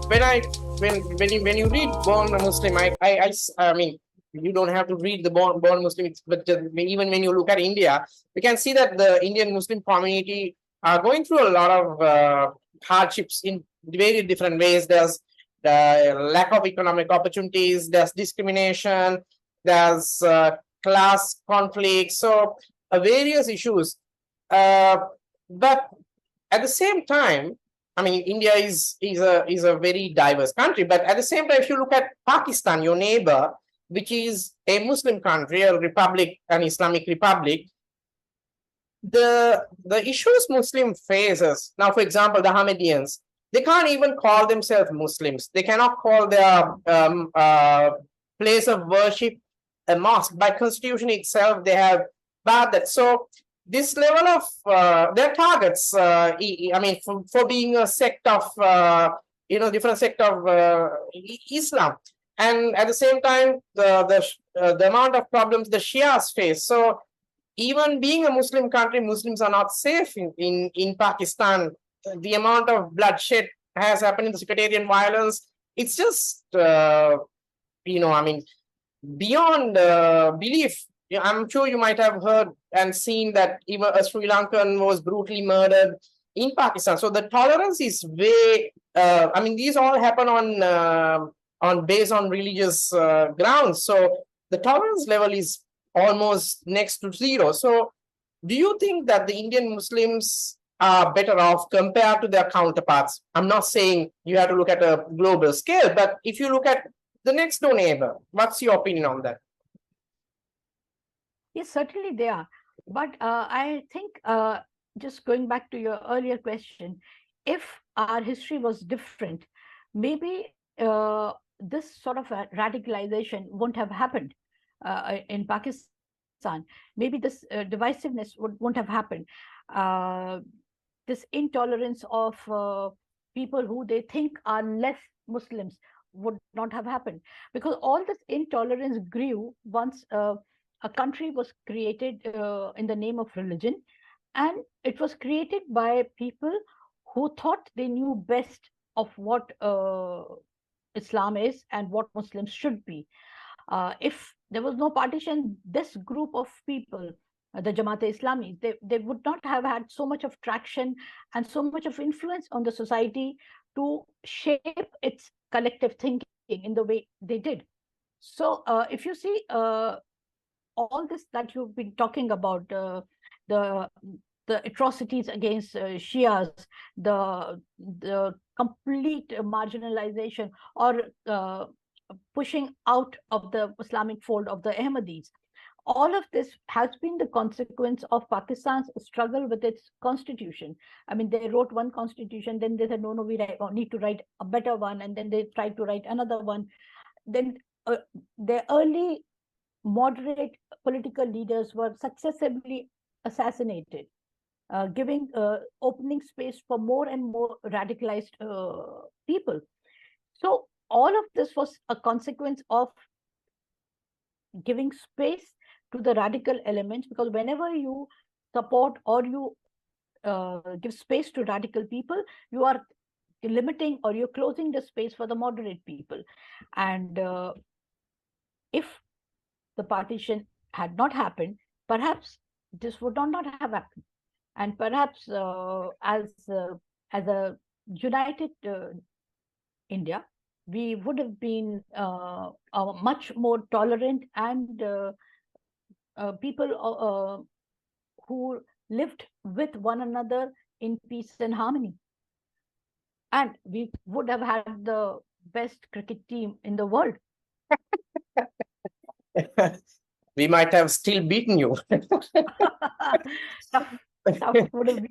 When I when you read Born a Muslim, I mean, you don't have to read the Born Muslim, but just, even when you look at India, you can see that the Indian Muslim community are going through a lot of hardships in very different ways. There's the lack of economic opportunities, there's discrimination, there's class conflicts, so various issues. Uh, but at the same time, I mean, India is a very diverse country, but at the same time, if you look at Pakistan, your neighbor, which is a Muslim country, a republic, an Islamic republic, the issues Muslim faces now, for example, the Ahmadiyans, they can't even call themselves Muslims. They cannot call their place of worship a mosque. By constitution itself, they have barred that. So this level of their targets, I mean, for being a sect of different sect of Islam, and at the same time, the amount of problems the Shias face. So even being a Muslim country, Muslims are not safe in Pakistan. The amount of bloodshed has happened in the sectarian violence. It's just, I mean, beyond belief. I'm sure you might have heard and seen that even a Sri Lankan was brutally murdered in Pakistan. So the tolerance is way. I mean, these all happen on based on religious grounds. So the tolerance level is almost next to zero. So do you think that the Indian Muslims are better off compared to their counterparts? I'm not saying you have to look at a global scale, but if you look at the next door neighbor, what's your opinion on that? Yes, certainly they are. But I think just going back to your earlier question, if our history was different, maybe this sort of radicalization won't have happened in Pakistan. Maybe this divisiveness won't have happened. This intolerance of people who they think are less Muslims would not have happened, because all this intolerance grew once a country was created in the name of religion, and it was created by people who thought they knew best of what Islam is and what Muslims should be. If there was no partition, this group of people, the Jamaat-e-Islami, they would not have had so much of traction and so much of influence on the society to shape its collective thinking in the way they did. So if you see all this that you've been talking about, the the atrocities against Shias, the complete marginalization or pushing out of the Islamic fold of the Ahmadis. All of this has been the consequence of Pakistan's struggle with its constitution. I mean, they wrote one constitution, then they said, no, we need to write a better one, and then they tried to write another one. Then their early moderate political leaders were successively assassinated, giving opening space for more and more radicalized people. So all of this was a consequence of giving space to the radical elements, because whenever you support or you give space to radical people, you are limiting or you're closing the space for the moderate people. And if the partition had not happened, perhaps this would not have happened. And perhaps as a united India, we would have been much more tolerant and people who lived with one another in peace and harmony. And we would have had the best cricket team in the world. We might have still beaten you. Tough would have been.